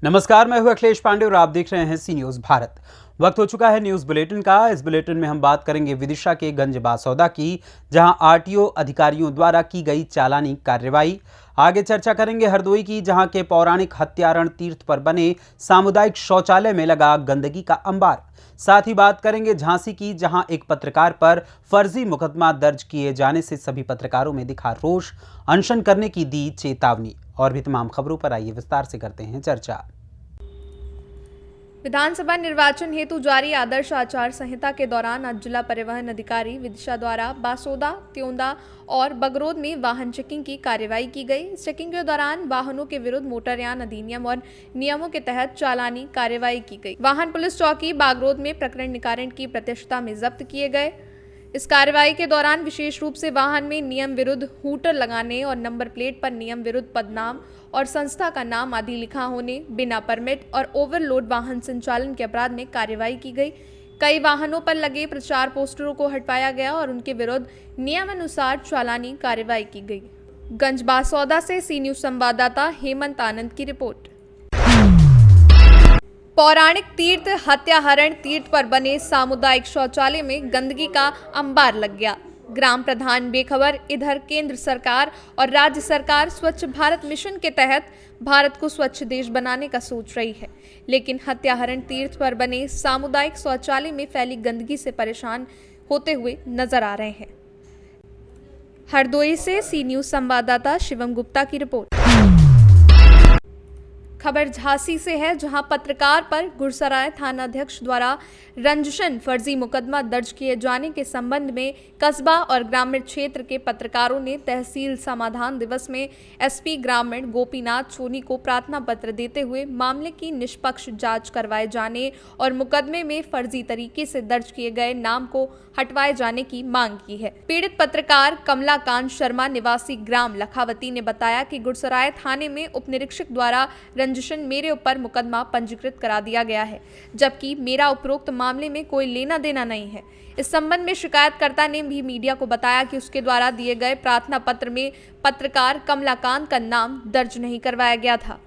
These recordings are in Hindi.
नमस्कार, मैं हूं अखिलेश पांडे और आप देख रहे हैं सी न्यूज भारत। वक्त हो चुका है न्यूज बुलेटिन का। इस बुलेटिन में हम बात करेंगे विदिशा के गंज बासौदा की, जहां आरटीओ अधिकारियों द्वारा की गई चालानी कार्रवाई। आगे चर्चा करेंगे हरदोई की, जहां के पौराणिक हत्यारण तीर्थ पर बने सामुदायिक शौचालय में लगा गंदगी का अंबार। साथ ही बात करेंगे झांसी की, जहां एक पत्रकार पर फर्जी मुकदमा दर्ज किए जाने से सभी पत्रकारों में दिखा रोष, अनशन करने की दी चेतावनी। और भी तमाम खबरों पर आइए विस्तार से करते हैं चर्चा। विधानसभा निर्वाचन हेतु जारी आदर्श आचार संहिता के दौरान आज जिला परिवहन अधिकारी विदिशा द्वारा बासोदा, त्योंदा और बगरोद में वाहन चेकिंग की कार्रवाई की गई। इस चेकिंग के दौरान वाहनों के विरुद्ध मोटरयान अधिनियम और नियमों के तहत चालानी कार्रवाई की गई। वाहन पुलिस चौकी बागरोद में प्रकरण निकारण की प्रत्यक्षता में जब्त किए गए। इस कार्रवाई के दौरान विशेष रूप से वाहन में नियम विरुद्ध हूटर लगाने और नंबर प्लेट पर नियम विरुद्ध पदनाम और संस्था का नाम आदि लिखा होने, बिना परमिट और ओवरलोड वाहन संचालन के अपराध में कार्रवाई की गई। कई वाहनों पर लगे प्रचार पोस्टरों को हटवाया गया और उनके विरुद्ध नियमानुसार चालानी कार्रवाई की गई। गंज बासौदा से सी न्यूज संवाददाता हेमंत आनंद की रिपोर्ट। पौराणिक तीर्थ हत्याहरण तीर्थ पर बने सामुदायिक शौचालय में गंदगी का अंबार लग गया। ग्राम प्रधान बेखबर, इधर केंद्र सरकार और राज्य सरकार स्वच्छ भारत मिशन के तहत भारत को स्वच्छ देश बनाने का सोच रही है, लेकिन हत्याहरण तीर्थ पर बने सामुदायिक शौचालय में फैली गंदगी से परेशान होते हुए नजर आ रहे हैं। हरदोई से सी न्यूज संवाददाता शिवम गुप्ता की रिपोर्ट। खबर झांसी से है, जहां पत्रकार पर गुरसराय थानाध्यक्ष द्वारा रंजिशन फर्जी मुकदमा दर्ज किए जाने के संबंध में कस्बा और ग्रामीण क्षेत्र के पत्रकारों ने तहसील समाधान दिवस में एसपी ग्रामीण गोपीनाथ सोनी को प्रार्थना पत्र देते हुए मामले की निष्पक्ष जांच करवाए जाने और मुकदमे में फर्जी तरीके से दर्ज किए गए नाम को हटवाए जाने की मांग की है। पीड़ित पत्रकार कमलाकांत शर्मा निवासी ग्राम लखावती ने बताया कि गुरसराय थाने में उप निरीक्षक द्वारा रंजिशन मेरे ऊपर मुकदमा पंजीकृत करा दिया गया है, जबकि मेरा उपरोक्त मामले में कोई लेना देना नहीं है। इस संबंध में शिकायतकर्ता ने भी मीडिया को बताया कि उसके द्वारा दिए गए प्रार्थना पत्र में पत्रकार कमलाकांत का नाम दर्ज नहीं करवाया गया था।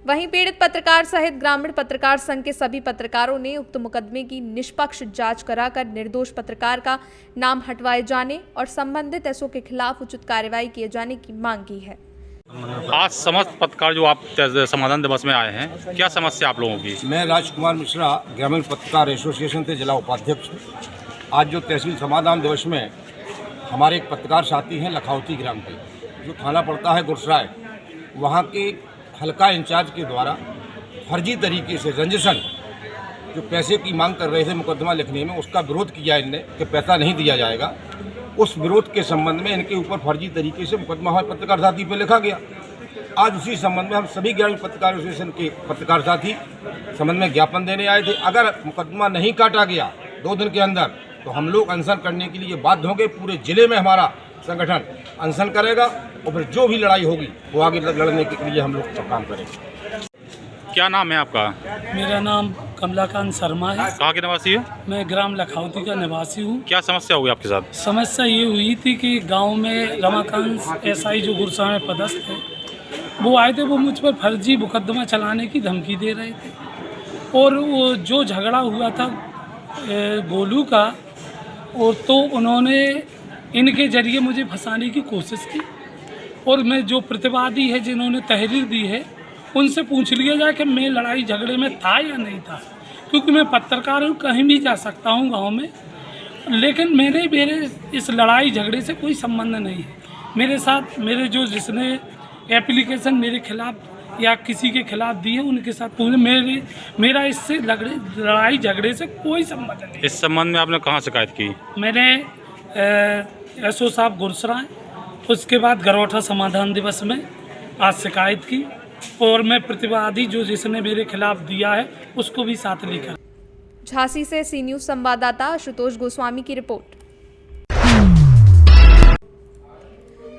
वहीं पीड़ित पत्रकार सहित ग्रामीण पत्रकार संघ के सभी पत्रकारों ने उक्त मुकदमे की निष्पक्ष जांच कराकर निर्दोष पत्रकार का नाम हटवाए जाने और संबंधित एसओ के खिलाफ उचित कार्रवाई किए जाने की मांग की है। आज समस्त पत्रकार जो आप समाधान दिवस में आए हैं, क्या समस्या आप लोगों की? मैं राजकुमार मिश्रा, ग्रामीण पत्रकार एसोसिएशन के जिला उपाध्यक्ष हूँ। आज जो तहसील समाधान दिवस में हमारे एक पत्रकार साथी हैं लखावती ग्राम के, जो थाना पड़ता है गुरसराय, वहाँ के हल्का इंचार्ज के द्वारा फर्जी तरीके से रंजिशन जो पैसे की मांग कर रहे थे मुकदमा लिखने में, उसका विरोध किया इनने कि पैसा नहीं दिया जाएगा। उस विरोध के संबंध में इनके ऊपर फर्जी तरीके से मुकदमा हमारे पत्रकार साथी पे लिखा गया। आज उसी संबंध में हम सभी ग्रामीण पत्रकार एसोसिएशन के पत्रकार साथी संबंध में ज्ञापन देने आए थे। अगर मुकदमा नहीं काटा गया 2 दिन के अंदर, तो हम लोग अनशन करने के लिए बाध्य होंगे। पूरे जिले में हमारा संगठन अनशन करेगा और फिर जो भी लड़ाई होगी वो आगे लड़ने के लिए हम लोग काम करेंगे। क्या नाम है आपका? मेरा नाम कमलाकांत शर्मा है। कहाँ के निवासी है? मैं ग्राम लखावती का निवासी हूँ। क्या समस्या हुई आपके साथ? समस्या ये हुई थी कि गांव में रमाकांत एसआई जो गुरसा में पदस्थ है, वो आए थे। वो मुझ पर फर्जी मुकदमा चलाने की धमकी दे रहे थे और वो जो झगड़ा हुआ था गोलू का, और तो उन्होंने इनके जरिए मुझे फंसाने की कोशिश की। और मैं जो प्रतिवादी है जिन्होंने तहरीर दी है, उनसे पूछ लिया जाए कि मैं लड़ाई झगड़े में था या नहीं था, क्योंकि मैं पत्रकार हूँ, कहीं भी जा सकता हूँ गांव में। लेकिन मेरे इस लड़ाई झगड़े से कोई संबंध नहीं है। मेरे साथ मेरे जो जिसने एप्लीकेशन मेरे खिलाफ या किसी के खिलाफ दी है, उनके साथ मेरा इससे लड़ाई झगड़े से कोई संबंध नहीं। इस संबंध में आपने कहाँ शिकायत की? मैंने एसओ साहब गुरसराय, उसके बाद गरौठा समाधान दिवस में आज शिकायत की, और मैं प्रतिवादी जो जिसने मेरे खिलाफ दिया है उसको भी साथ लेकर। झांसी से सी न्यूज संवाददाता आशुतोष गोस्वामी की रिपोर्ट।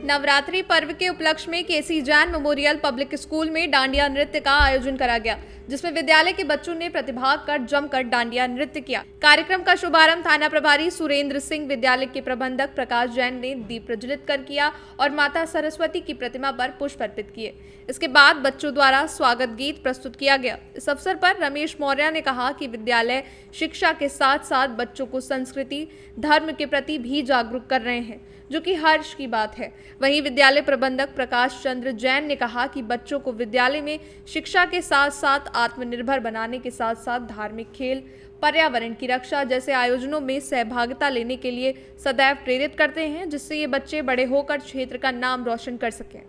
नवरात्रि पर्व के उपलक्ष्य में केसी जैन मेमोरियल पब्लिक स्कूल में डांडिया नृत्य का आयोजन करा गया। जिसमें विद्यालय के बच्चों ने प्रतिभाग कर जमकर डांडिया नृत्य किया। कार्यक्रम का शुभारंभ थाना प्रभारी सुरेंद्र सिंह, विद्यालय के प्रबंधक प्रकाश जैन ने दीप प्रज्वलित कर किया और माता सरस्वती की प्रतिमा पर पुष्प अर्पित किए। इसके बाद बच्चों द्वारा स्वागत गीत प्रस्तुत किया गया। इस अवसर पर रमेश मौर्य ने कहा कि विद्यालय शिक्षा के साथ साथ बच्चों को संस्कृति, धर्म के प्रति भी जागरूक कर रहे हैं, जो कि हर्ष की बात है। वहीं विद्यालय प्रबंधक प्रकाश चंद्र जैन ने कहा कि बच्चों को विद्यालय में शिक्षा के साथ साथ आत्मनिर्भर बनाने के साथ साथ धार्मिक, खेल, पर्यावरण की रक्षा जैसे आयोजनों में सहभागिता लेने के लिए सदैव प्रेरित करते हैं, जिससे ये बच्चे बड़े होकर क्षेत्र का नाम रोशन कर सकें।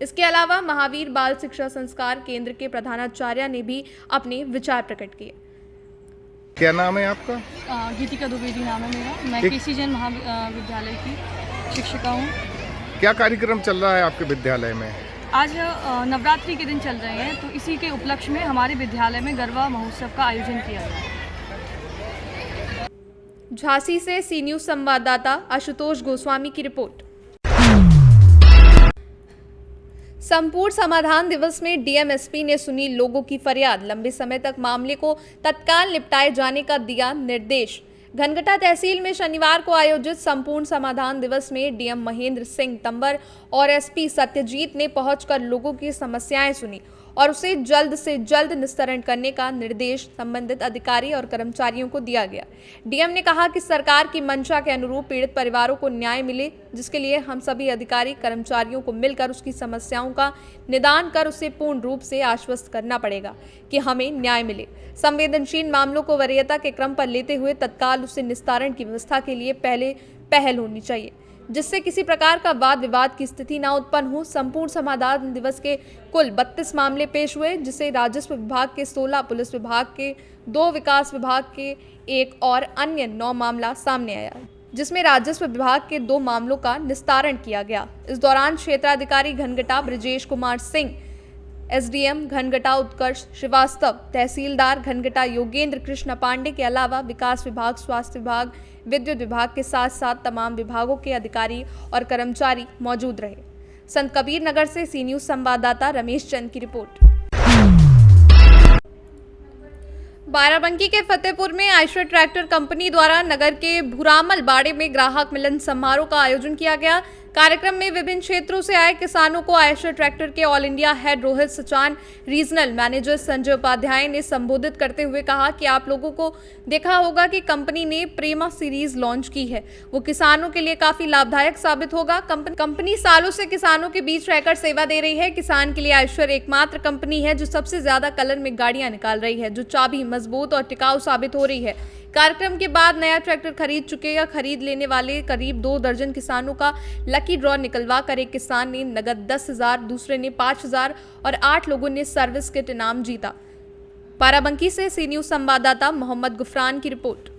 इसके अलावा महावीर बाल शिक्षा संस्कार केंद्र के प्रधानाचार्य ने भी अपने विचार प्रकट किए। क्या नाम है आपका? गीतिका द्विवेदी नाम है मेरा। मैं केसी जैन महाविद्यालय की शिक्षिका हूँ। क्या कार्यक्रम चल रहा है आपके विद्यालय में? आज नवरात्रि के दिन चल रहे हैं, तो इसी के उपलक्ष्य में हमारे विद्यालय में गरबा महोत्सव का आयोजन किया गया है। झांसी से सी न्यूज संवाददाता आशुतोष गोस्वामी की रिपोर्ट। संपूर्ण समाधान दिवस में डीएमएसपी ने सुनी लोगों की फरियाद, लंबे समय तक मामले को तत्काल निपटाए जाने का दिया निर्देश। घनघटा तहसील में शनिवार को आयोजित संपूर्ण समाधान दिवस में डीएम महेंद्र सिंह तंवर और एसपी सत्यजीत ने पहुंचकर लोगों की समस्याएं सुनी और उसे जल्द से जल्द निस्तारण करने का निर्देश संबंधित अधिकारी और कर्मचारियों को दिया गया। डीएम ने कहा कि सरकार की मंशा के अनुरूप पीड़ित परिवारों को न्याय मिले, जिसके लिए हम सभी अधिकारी कर्मचारियों को मिलकर उसकी समस्याओं का निदान कर उसे पूर्ण रूप से आश्वस्त करना पड़ेगा कि हमें न्याय मिले। संवेदनशील मामलों को वरीयता के क्रम पर लेते हुए तत्काल उससे निस्तारण की व्यवस्था के लिए पहल होनी चाहिए, जिससे किसी प्रकार का वाद विवाद की स्थिति न उत्पन्न हो। संपूर्ण समाधान दिवस के कुल 32 मामले पेश हुए, जिसे राजस्व विभाग के 16, पुलिस विभाग के 2, विकास विभाग के 1 और अन्य 9 मामला सामने आया, जिसमें राजस्व विभाग के 2 मामलों का निस्तारण किया गया। इस दौरान क्षेत्राधिकारी घनघटा ब्रजेश कुमार सिंह, एसडीएम घनघटा उत्कर्ष श्रीवास्तव, तहसीलदार घनघटा योगेंद्र कृष्ण पांडे के अलावा विकास विभाग, स्वास्थ्य विभाग, विद्युत विभाग के साथ साथ तमाम विभागों के अधिकारी और कर्मचारी मौजूद रहे। संत कबीर नगर से सी न्यूज संवाददाता रमेश चंद की रिपोर्ट। बाराबंकी के फतेहपुर में आयशर ट्रैक्टर कंपनी द्वारा नगर के भुरामल बाड़े में ग्राहक मिलन समारोह का आयोजन किया गया। कार्यक्रम में विभिन्न क्षेत्रों से आए किसानों को आयशर ट्रैक्टर के all India head Rohit Sachan, regional manager Sanjay Upadhyay ने संबोधित करते हुए कहा कि आप लोगों को देखा होगा कि कंपनी ने प्रेमा सीरीज लॉन्च की है, वो किसानों के लिए काफी लाभदायक साबित होगा। कंपनी सालों से किसानों के बीच रहकर सेवा दे रही है। किसान के लिए आयशर एकमात्र कंपनी है जो सबसे ज्यादा कलर में गाड़ियां निकाल रही है, जो चाबी मजबूत और टिकाऊ साबित हो रही है। कार्यक्रम के बाद नया ट्रैक्टर खरीद चुके या खरीद लेने वाले करीब 2 दर्जन किसानों का लकी ड्रॉ निकलवा कर एक किसान ने नगद 10,000, दूसरे ने 5,000 और 8 लोगों ने सर्विस किट इनाम जीता। बाराबंकी से सी न्यूज संवाददाता मोहम्मद गुफरान की रिपोर्ट।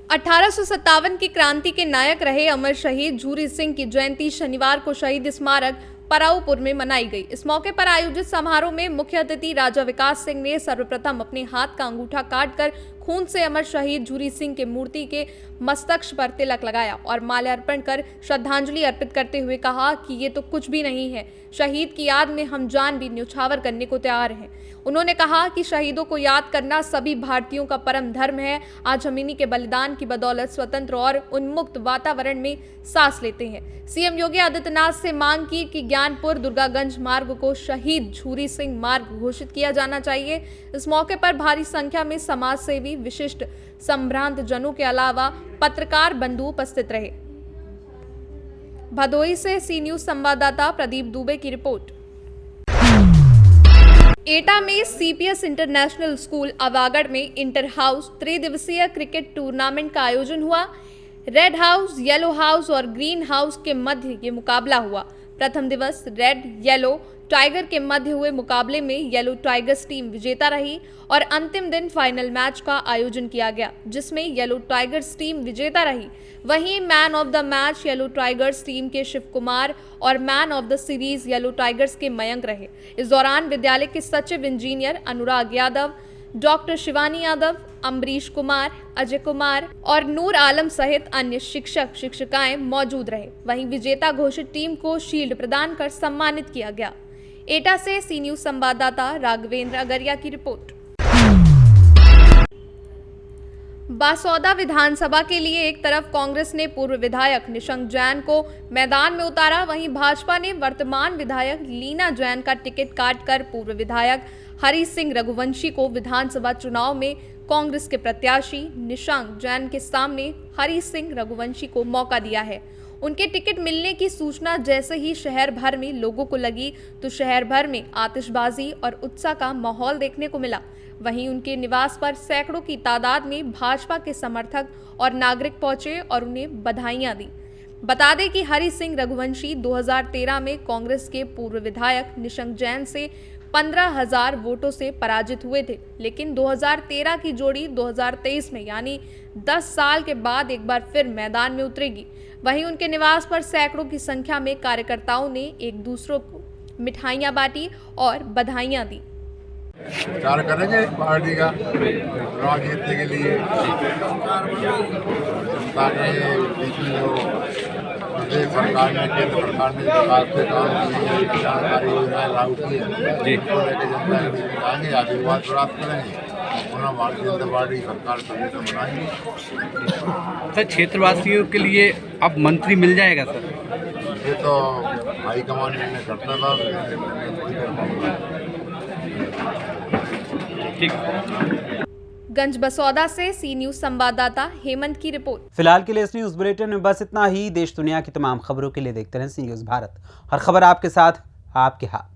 1857 की क्रांति के नायक रहे अमर शहीद झूरी सिंह की जयंती शनिवार को शहीद स्मारक पराऊपुर में मनाई गई। इस मौके पर आयोजित समारोह में मुख्य अतिथि राजा विकास सिंह ने सर्वप्रथम अपने हाथ का अंगूठा काटकर खून से अमर शहीद झूरी सिंह के मूर्ति के मस्तक पर तिलक लगाया और माल्यार्पण कर श्रद्धांजलि अर्पित करते हुए कहा कि ये तो कुछ भी नहीं है, शहीद की याद में हम जान भी न्यौछावर करने को तैयार हैं। उन्होंने कहा कि शहीदों को याद करना सभी भारतीयों का परम धर्म है। आज हम इन्हीं के बलिदान की बदौलत स्वतंत्र और उन्मुक्त वातावरण में सांस लेते हैं। सीएम योगी आदित्यनाथ से मांग की कि ज्ञानपुर दुर्गागंज मार्ग को शहीद झूरी सिंह मार्ग घोषित किया जाना चाहिए। इस मौके पर भारी संख्या में समाज सेवी, विशिष्ट संभ्रांत जनों के अलावा पत्रकार बंधु उपस्थित रहे। भदोही से सी न्यूज संवाददाता प्रदीप दुबे की रिपोर्ट। एटा में सीपीएस इंटरनेशनल स्कूल अवागढ़ में इंटर हाउस त्रिदिवसीय क्रिकेट टूर्नामेंट का आयोजन हुआ। रेड हाउस, येलो हाउस और ग्रीन हाउस के मध्य ये मुकाबला हुआ। प्रथम दिवस रेड येलो टाइगर के मध्य हुए मुकाबले में येलो टाइगर्स टीम विजेता रही और अंतिम दिन फाइनल मैच का आयोजन किया गया, जिसमें येलो टाइगर्स टीम विजेता रही। वहीं man of the match yellow tigers team के शिव कुमार और man of the series yellow tigers के मयंक रहे। इस दौरान विद्यालय के सचिव इंजीनियर अनुराग यादव, डॉक्टर शिवानी यादव, अम्बरीश कुमार, अजय कुमार और नूर आलम सहित अन्य शिक्षक शिक्षिकाएं मौजूद रहे। वहीं विजेता घोषित टीम को शील्ड प्रदान कर सम्मानित किया गया। एटा से सी न्यूज संवाददाता राघवेंद्र अगरिया की रिपोर्ट। बासौदा विधानसभा के लिए एक तरफ कांग्रेस ने पूर्व विधायक निशंक जैन को मैदान में उतारा, वहीं भाजपा ने वर्तमान विधायक लीना जैन का टिकट काटकर पूर्व विधायक हरि सिंह रघुवंशी को विधानसभा चुनाव में कांग्रेस के प्रत्याशी निशंक जैन के सामने हरि सिंह रघुवंशी को मौका दिया है। उनके टिकट मिलने की सूचना जैसे ही शहर भर में लोगों को लगी तो शहर भर में आतिशबाजी और उत्साह का माहौल देखने को मिला। वहीं उनके निवास पर सैकड़ों की तादाद में भाजपा के समर्थक और नागरिक पहुंचे और उन्हें बधाइयां दी। बता दें कि हरि सिंह रघुवंशी 2013 में कांग्रेस के पूर्व विधायक निशंक जैन से 15,000 वोटों से पराजित हुए थे, लेकिन 2013 की जोड़ी 2023 में यानी 10 साल के बाद एक बार फिर मैदान में उतरेगी। वहीं उनके निवास पर सैकड़ों की संख्या में कार्यकर्ताओं ने एक दूसरों को मिठाइयां बांटी और बधाइयां दी। प्रचार करेंगे पार्टी का चुनाव जीतने के लिए। जनता के बीच में जो प्रदेश सरकार ने, केंद्र सरकार ने विकास के काम किए, जानकारी योजनाएं लागू की है, उसको लेकर जनता के बीच में जाएंगे, आशीर्वाद प्राप्त करेंगे, अपना भारतीय जनता पार्टी सरकार सभी से बनाएंगे। सर, क्षेत्रवासियों के लिए अब मंत्री मिल जाएगा सर? ये तो हाईकमान निर्णय करता था। गंज बसौदा से सी न्यूज संवाददाता हेमंत की रिपोर्ट। फिलहाल के लिए इस न्यूज बुलेटिन में बस इतना ही। देश दुनिया की तमाम खबरों के लिए देखते रहें सी न्यूज भारत। हर खबर आपके साथ, आपके हाथ।